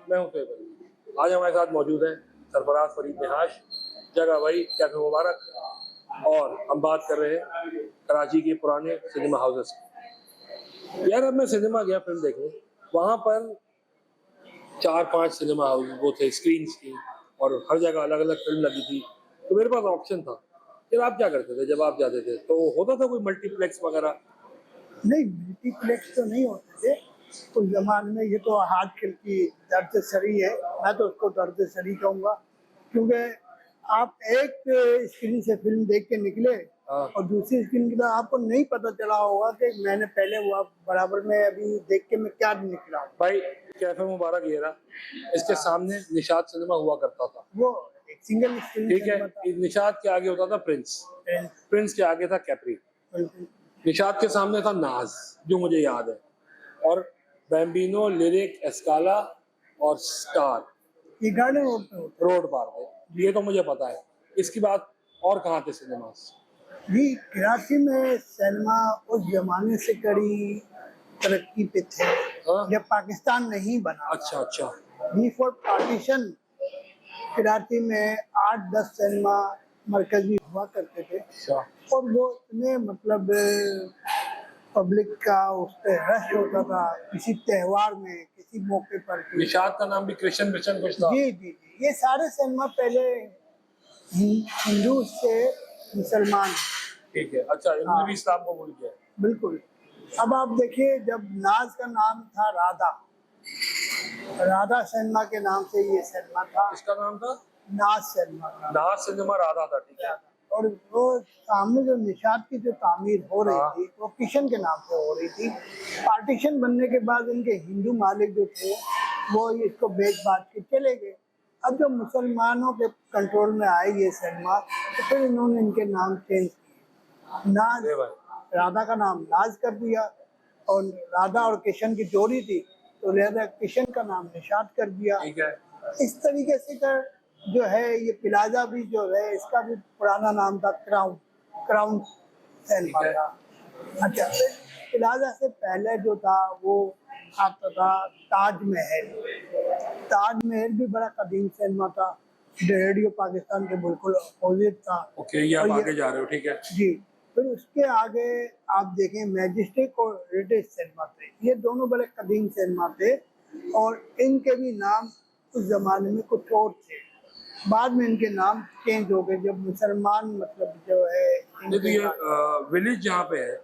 मैं हूं तैयब। आज हमारे साथ मौजूद है सरफराज फरीद नेहाश, जगह वही कैफे मुबारक, और हम बात कर रहे हैं कराची के पुराने सिनेमा हाउसेस की। यार अब मैं सिनेमा गया फिल्म देखने, वहाँ पर 4-5 सिनेमा हाउस वो थे स्क्रीन्स की, और हर जगह अलग अलग फिल्म लगी थी। तो मेरे पास ऑप्शन था। फिर आप क्या करते थे जब आप जाते थे? तो होता था कोई मल्टीप्लेक्स वगैरह? नहीं, मल्टीप्लेक्स तो नहीं होते थे उस जमाने में। ये तो आजकल की दर्द सरी है, मैं तो उसको दर्द सरी कहूँगा, क्योंकि आप एक स्क्रीन से फिल्म देख के निकले और दूसरी स्क्रीन की तरफ आपको नहीं पता चला होगा कि मैंने पहले हुआ बराबर में अभी देख के मैं क्या निकला हूँ। भाई कैफे मुबारक ये रहा, इसके सामने निशात सिनेमा हुआ करता था। वो एक सिंगल स्क्रीन ठीक है, निशात के आगे होता था प्रिंस, प्रिंस के आगे था कैपरी, निशात के सामने था नाज जो मुझे याद है, और बैम्बिनो, लिरिक, एस्काला और स्टार ये गार्डन रोड पार थे। ये तो मुझे पता है। इसकी बात और कहाँ थे सिनेमास? जी, कराची में सिनेमा उस जमाने से कड़ी तरक्की पे थे जब पाकिस्तान नहीं बना। अच्छा अच्छा। बिफोर पार्टीशन कराची में 8-10 सिनेमा मरकजी हुआ करते थे, और वो इतने मतलब पब्लिक का उस पर रश होता था किसी त्योहार में, किसी मौके पर। निशात का नाम भी कृष्ण मिशन कुछ था। जी जी जी, ये सारे सिनेमा पहले हिंदू से मुसलमान। ठीक है, अच्छा, इन्होंने भी इस्लाम कबूल किया। बिल्कुल। अब आप देखिए, जब नाज का नाम था राधा, राधा सिनेमा के नाम से ये सिनेमा था। इसका नाम था नाज सिनेमा था। नाज सिनेमा राधा था, ठीक है। और वो सामने जो निशात की जो तामीर हो रही थी वो किशन के नाम से हो रही थी। पार्टीशन बनने के बाद इनके हिंदू मालिक जो थे वो इसको बेच बाच के चले गए। अब जब मुसलमानों के कंट्रोल में आए ये सिनेमा, तो फिर इन्होंने इनके नाम चेंज किए। नाज, राधा का नाम नाज कर दिया, और राधा और किशन की जोड़ी थी तो लिहाजा किशन का नाम निशात कर दिया। ठीक है। इस तरीके से कर जो है ये प्लाजा भी जो है इसका भी पुराना नाम था क्राउन, क्राउन सिनेमा था। अच्छा, प्लाजा से पहले जो था वो आता था ताजमहल। ताजमहल भी बड़ा कदीम सिनेमा था, रेडियो पाकिस्तान के बिल्कुल अपोजिट था। ओके, ये आप आगे जा रहे हो, ठीक है जी। फिर उसके आगे आप देखें मैजेस्टिक और रिटिश सिनेमा थे, ये दोनों बड़े कदीम सिनेमा थे, और इनके भी नाम उस जमाने में कुछ और थे। बाद में इनके नाम चेंज हो गए जब मुसलमान मतलब जो है तो ये विलेज जहाँ पे है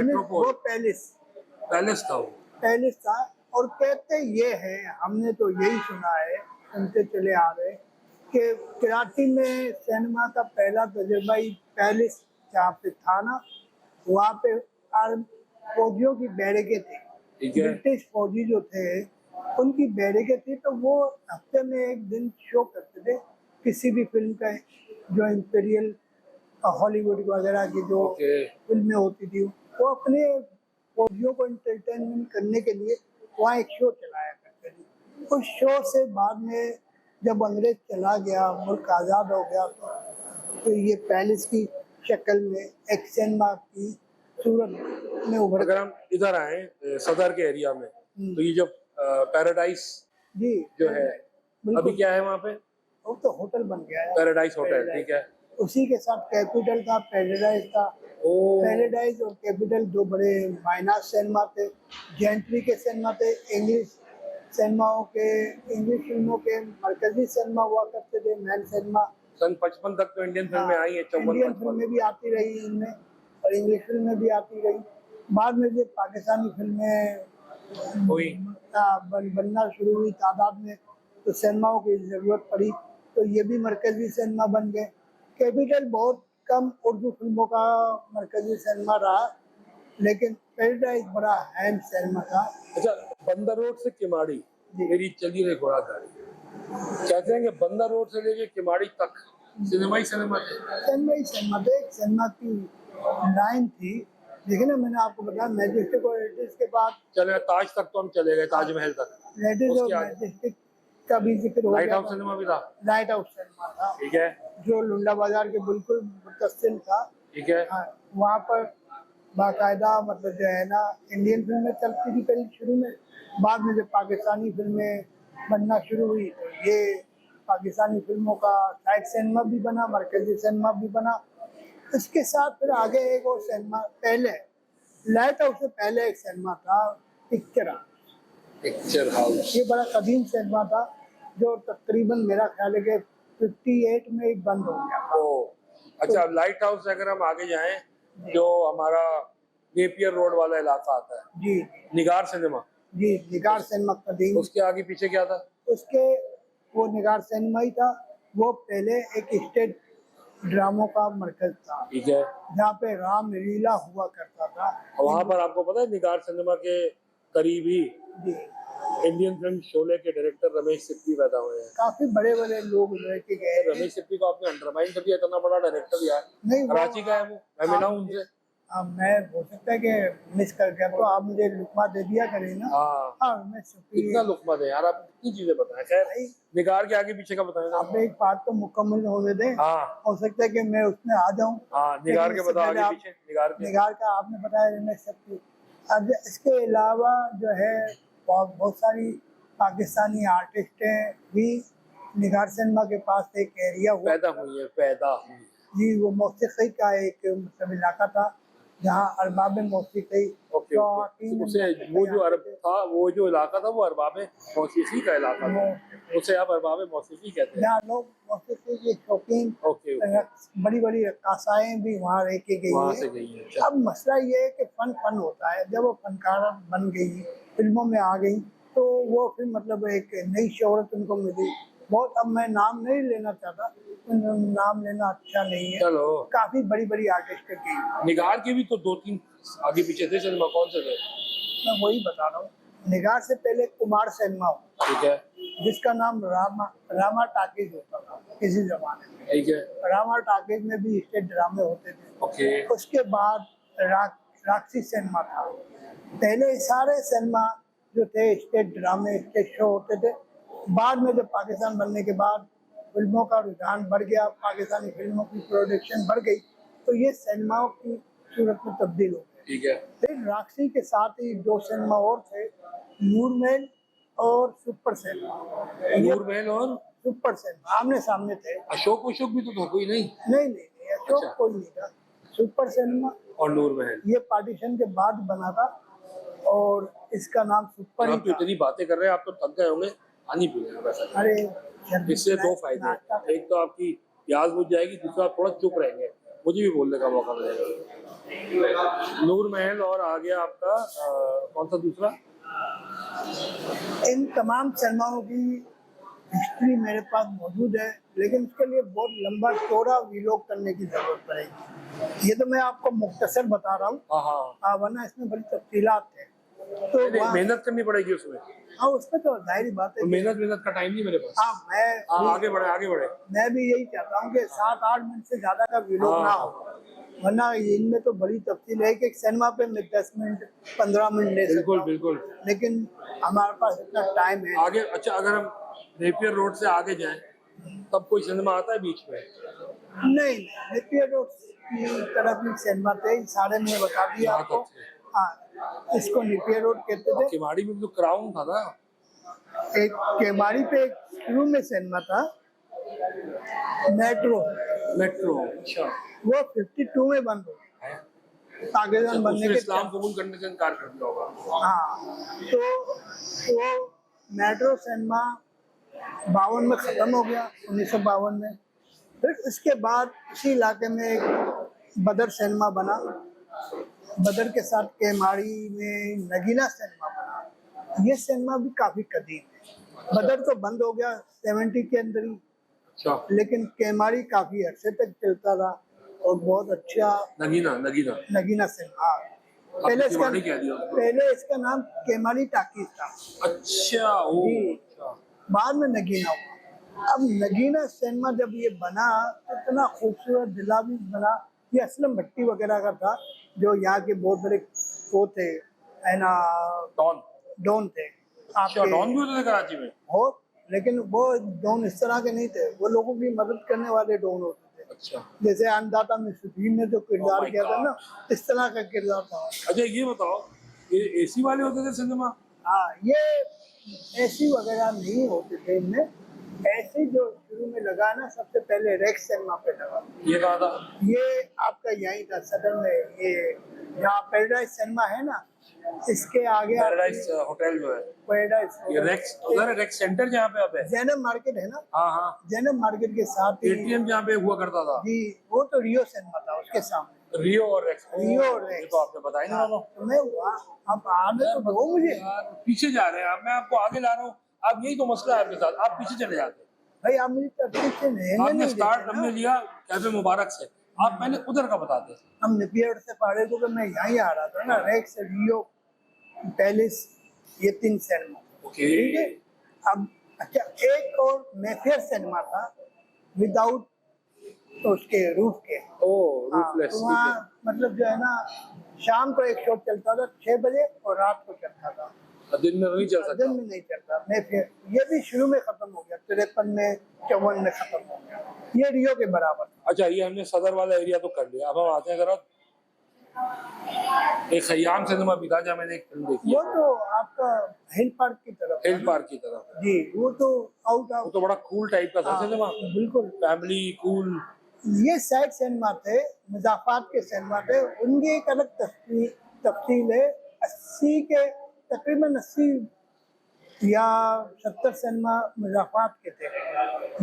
वो पैलेस था, वो पैलेस था। और कहते ये है, हमने तो यही सुना है, सुनते चले आ रहे कि कराची में सिनेमा का पहला तजुर्बा ही पैलेस जहाँ पे था ना, वहाँ पे फौजियों की बैरकें थी। ब्रिटिश फौजी जो थे उनकी बैरकें थी, तो वो हफ्ते में एक दिन शो करते थे किसी भी फिल्म का, जो इंपीरियल हॉलीवुड वगैरह की जो फिल्में होती थी, वो अपने फौजियों को एंटरटेनमेंट करने के लिए वहाँ एक शो चलाया करते थे। उस शो से बाद में जब अंग्रेज चला गया, मुल्क आज़ाद हो गया, तो ये पैलेस की शक्ल में एक सिनेमा की सूरत में उभर। अगर हम इधर आए सदर के एरिया में, तो ये जो पैराडाइज जी जो है अभी क्या है वहाँ पे? वो तो होटल बन गया है, पैराडाइज होटल, ठीक है। उसी के साथ कैपिटल था, पैराडाइज था। पैराडाइज और कैपिटल दो बड़े माइनस सिनेमा थे, जेंट्री के सिनेमा थे, इंग्लिश सिनेमाओं के, इंग्लिश फिल्मों के मरकजी सिनेमा हुआ करते थे, मैन सिनेमा। सन 55 तक तो इंडियन फिल्में आई है, इंडियन फिल्में भी आती रही इनमें, और इंग्लिश फिल्में भी आती रही। बाद में जो पाकिस्तानी फिल्में बनना शुरू हुई तादाद में, तो सिनेमाओं की जरूरत पड़ी, तो ये भी मरकजी सिनेमा बन गए। कैपिटल बहुत कम उर्दू फिल्मों का मरकजी सिनेमा रहा, लेकिन पैराडाइज बड़ा अहम सिनेमा था। अच्छा, बंदर रोड से किमाड़ी मेरी चली रही घोड़ा गाड़ी, कहते हैं कि बंदर रोड से लेके किमाड़ी तक सिनेमा ही सिनेमा थे। सिनेमा की लाइन थी। देखिए ना, मैंने आपको बताया मैजेस्टिक और रेडिस के बाद चले ताज तक, तो हम चले गए ताजमहल तक। रेडिस और मैजेस्टिक का भी जिक्र हो गया। लाइट हाउस सिनेमा भी था। लाइट हाउस सिनेमा था, ठीक है, जो लुंडा बाजार के बिल्कुल मुतस्सिल था। ठीक है। वहाँ पर बाकायदा मतलब जो है ना इंडियन फिल्में चलती थी पहले शुरू में, बाद में जब पाकिस्तानी फिल्में बनना शुरू हुई तो ये पाकिस्तानी फिल्मों का साइड सिनेमा भी बना, मरकजी सिनेमा भी बना। इसके साथ फिर आगे एक और सिनेमा, पहले लाइट हाउस से पहले एक सिनेमा था पिक्चर हाउस। Picture house. ये बड़ा कदीम सिनेमा था जो तकरीबन मेरा ख्याल है कि 58 में एक बंद हो गया। ओ अच्छा, लाइट हाउस से अगर हम आगे जाएं, जो हमारा नेपियर रोड वाला इलाका आता है, जी निगार सिनेमा, जी, निगार सिनेमा कदीम। उसके आगे पीछे क्या था? उसके वो निगार सिनेमा ही था। वो पहले एक स्टेज ड्रामों का मरकज था, ठीक है। जहाँ पे राम लीला हुआ करता था। और वहाँ पर आपको पता है निगार सिनेमा के करीब ही जी, इंडियन फिल्म शोले के डायरेक्टर रमेश सिप्पी पैदा हुए हैं। काफी बड़े बड़े लोग रह के गए थे। रमेश सिप्पी को आपने अंडरमाइन कर दिया, इतना बड़ा डायरेक्टर यार। नहीं, वो कराची का है वो, मैं मिला हूँ उनसे। मैं हो सकता है कि मिस कर गया, तो आप मुझे लुकमा दे दिया करें ना। हाँ, हाँ, मैं शुक्रिया। कितना लुकमा दे यार, आप कितनी चीजें बताएं। खैर, निगार के आगे पीछे का बताएं आप एक बात तो मुकम्मल होने दें। हाँ हो सकता है कि मैं उसमें आ जाऊं। हाँ, निगार के बताओ आगे पीछे। निगार का आपने बताया रमेश सिप्पी। अब इसके अलावा जो है बहुत सारी पाकिस्तानी आर्टिस्ट हैं भी निगार सिनेमा के पास एक एरिया हुआ पैदा हुई है। जी। वो मौसीकी का एक मतलब इलाका था जहाँ अरबाब मौसीकी ओके ओके, उसे वो जो अरब था, वो जो इलाका था वो अरबाब मौसीकी का इलाका था, उसे आप अरबाब मौसीकी कहते हैं। जहाँ लोग मौसीकी के शौकीन, ओके ओके, बड़ी बड़ी रक्कासाएं भी वहाँ रह के गई वहाँ है। से गई है। अब मसला ये है कि फन होता है। जब वो फनकार बन गई, फिल्मों में आ गई, तो वो फिर मतलब एक नई शोहरत उनको मिली बहुत। अब मैं नाम नहीं लेना चाहता, नाम लेना अच्छा नहीं है। चलो, काफी बड़ी बड़ी आर्टिस्ट की निगार के भी तो 2-3 आगे पीछे थे सिनेमा, कौन से थे? मैं वही बता रहा हूँ। निगार से पहले कुमार सिनेमा हो, ठीक है, जिसका नाम रामा टाकीज होता था किसी जमाने में। ठीक है, रामा टाकीज में भी स्टेज ड्रामे होते थे। ओके। उसके बाद राक्षी सिनेमा था। पहले सारे सिनेमा जो थे स्टेज ड्रामे, स्टेज शो होते थे। बाद में जब पाकिस्तान बनने के बाद फिल्मों का रुझान बढ़ गया, पाकिस्तानी फिल्मों की प्रोडक्शन बढ़ गई, तो ये सिनेमाओं की सूरत में तब्दील हो गई। ठीक है। फिर राक्षी के साथ ही 2 सिनेमा और थे, नूरमहल और सुपर सिनेमा। नूरमहल और सुपर सिनेमा आमने सामने थे। अशोक भी तो था कोई? नहीं नहीं, अशोक अच्छा। कोई नहीं था। सुपर सिनेमा और नूरमहल ये पार्टीशन के बाद बना था और इसका नाम सुपर ही आप तो था। इतनी बातें कर रहे हैं, आप तो थक गए होंगे, पानी पी लें वैसा। अरे इससे 2 फायदे हैं, एक तो आपकी प्यास बुझ जाएगी, दूसरा आप थोड़ा चुप रहेंगे, मुझे भी बोलने का मौका मिलेगा। नूरमहल और आ गया आपका कौन सा दूसरा? इन तमाम सिनेमाओं की हिस्ट्री मेरे पास मौजूद है, लेकिन उसके लिए बहुत लंबा चौड़ा वीलॉग करने की जरूरत पड़ेगी। ये तो मैं आपको मुख्तसर बता रहा हूँ, हाँ, वरना इसमें बड़ी तफसीलात है। तो मेहनत करनी पड़ेगी उसमें। हाँ, उसमें तो जाहिर बात है। मेहनत का टाइम नहीं मेरे पास। हाँ, मैं आगे बढ़े। मैं भी यही चाहता हूँ कि 7-8 मिनट से ज्यादा का वीलॉग ना हो, वरना इनमें तो बड़ी तफसील है कि एक सिनेमा पे मैं 10 मिनट 15 मिनट ले सकता हूँ। बिल्कुल। लेकिन हमारे पास इतना टाइम है। आगे अच्छा, अगर हम नेपियर रोड से आगे जाएं, तब कोई सिनेमा आता है बीच में? नहीं, नेपियर रोड की तरफ ही सिनेमा थे, सारे मैंने बता दिया आपको। हाँ, इसको नेपियर रोड कहते थे। केमाड़ी में तो क्राउन था ना? एक केमाड़ी पे शुरू में सिनेमा था, मेट्रो। अच्छा, वो 52 में बंद हो गया, पाकिस्तान बनने के इस्लाम कबूल करने से इनकार कर दिया होगा। हाँ, तो वो मेट्रो सिनेमा 52 में खत्म हो गया, 1952 में। फिर इसके बाद इसी इलाके में एक बदर सिनेमा बना। बदर के साथ केमाड़ी में नगीना सिनेमा बना। ये सिनेमा भी काफी कदीम है। बदर तो बंद हो गया 70 के अंदर ही, लेकिन केमाड़ी काफी अरसे तक चलता रहा और बहुत अच्छा। नगीना सिनेमा पहले इसका नाम केमाड़ी टाकीज था। अच्छा, बाद में नगीना हुआ। अब नगीना सिनेमा जब ये बना तो इतना खूबसूरत दिलावी बना। ये असलम भट्टी वगैरह का था, जो यहाँ के बहुत बड़े वो थे, है ना, डॉन थे। डॉन भी होते थे कराची में? हो, लेकिन वो डॉन इस तरह के नहीं थे, वो लोगों की मदद करने वाले डॉन होते थे। अच्छा, जैसे अन्नदाता में सुदीन ने जो किरदार किया था ना, इस तरह का किरदार था। अच्छा, ये बताओ, ये एसी वाले होते थे सिनेमा? हाँ, ये एसी वगैरह नहीं होते थे इनमें। एसी जो शुरू में लगा ना, सबसे पहले रेक्स सिनेमा पे लगा। ये कहा था? ये आपका यहीं था सदर में, ये जहाँ पैराडाइज सिनेमा है ना, इसके आगे पैराडाइज होटल जो है, पैराडाइज ये रेक्स उधर है, रेक्स सेंटर जहाँ पे आप है। जैनब मार्केट है ना, हाँ हाँ, जैनब मार्केट के साथ ही एटीएम जहाँ पे हुआ करता था। जी, वो तो रियो सिनेमा था उसके सामने। रियो और रेक्स, रियो और ये रेक्स। तो आपने बताया नहीं दोनों। तो मैं अब आने तो दो मुझे। यार पीछे जा रहे हैं आप, मैं आपको आगे ला रहा हूँ। अब यही तो मसला है आपके साथ, आप पीछे चले जाते हैं। भाई आप मुझे तरतीब से लेने आपने नहीं स्टार्ट देते हमने ना। लिया कैफे मुबारक से, आप पहले उधर का बताते। हम निपियड से पढ़े तो मैं यहीं आ रहा था ना, रेक्स, रियो, पैलेस, ये 3 सिनेमा। ओके, ठीक है। अब अच्छा, एक और मेफेयर सिनेमा था विदाउट उसके रूफ के। ओ हाँ, रूफलेस, तो ठीक है। वहाँ मतलब जो है ना, शाम को एक शो चलता था 6 बजे और रात को चलता था, दिन में नहीं चल सकता। दिन में नहीं चलता। मैं फिर ये भी शुरू में खत्म हो गया, 53 में, 54 में खत्म हो गया। ये रियो के बराबर था। अच्छा, ये हमने सदर वाला एरिया तो कर लिया, अब हम आते हैं जरा एक खयाम सिनेमा भी था जहाँ मैंने एक फिल्म देखी वो है, तो आपका हिल पार्क की तरफ हिल था। पार्क की तरफ। जी, वो तो आउट वो ऑफ। तो बड़ा कूल टाइप का था सिनेमा, बिल्कुल। Family cool. ये साइड सिनेमा थे, मुज़ाफ़ात के सिनेमा थे, उनकी एक अलग तफसील है। 80 के तकरीबन 80 या 70 सिनेमा मुज़ाफ़ात के थे।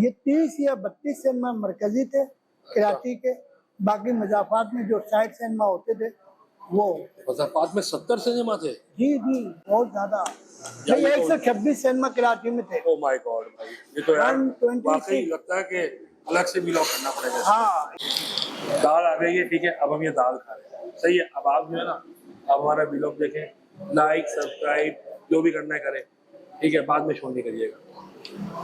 ये 30 या 32 सिनेमा मरकजी थे कराची के, बाकी मुज़ाफ़ात में जो साइड सिनेमा होते थे वो। मुज़फ्फराबाद में 70 सिनेमा थे? जी जी, बहुत ज्यादा। यार, ये तो- 126 सिनेमा कराची में थे। ओ माय गॉड भाई, ये तो यार 126 वाकई लगता है कि अलग से व्लॉग करना पड़ेगा। हाँ, दाल आ गई है, ठीक है, अब हम ये दाल खा रहे हैं, सही है। अब आप जो है ना, अब हमारा व्लॉग देखें, लाइक सब्सक्राइब जो भी करना है करें, ठीक है, बाद में शो नहीं करिएगा।